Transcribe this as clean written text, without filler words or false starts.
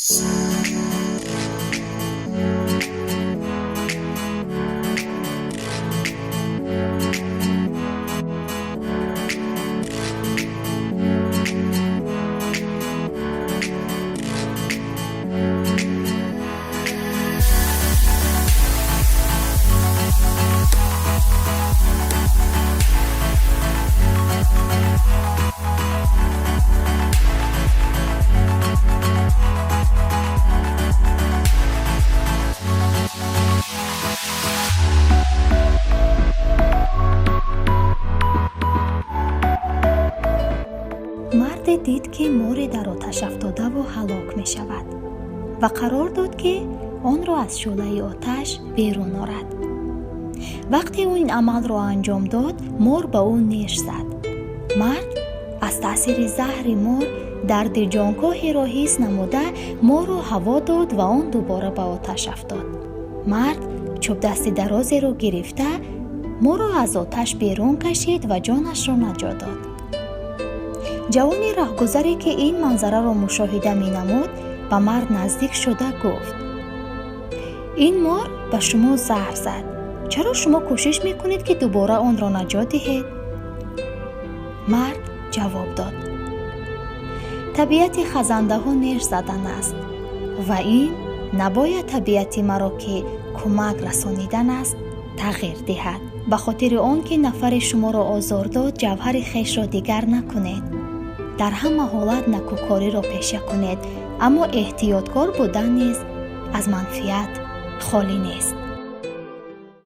مرد دید که مور در آتش افتاده و هلاک می شود و قرار داد که آن را از شعله آتش بیرون آورد. وقتی او این عمل را انجام داد، مور به او نیش زد. مرد از تأثیر زهر مور درد جانکاهی را حس نموده مور را هوا داد و آن دوباره به آتش افتاد. مرد چوب دستی درازی را گرفته مور را از آتش بیرون کشید و جانش را نجات داد. جوانی راهگذری که این منظره را مشاهده می نمود به مرد نزدیک شده گفت: این مور به شما زهر زد. چرا شما کوشش می کنید که دوباره آن را نجات دهید؟ مرد جواب داد: طبیعت خزنده ها نیش زدن است و این نباید طبیعت مرا که کمک رسانیدن است تغییر دهد. به خاطر آن که نفر شما را آزار داد جوهر خویش را دیگر نکنید. در همه حالت نکوکاری را پیشه کنید، اما احتیاطکار بودن نیز از منفیت خالی نیست.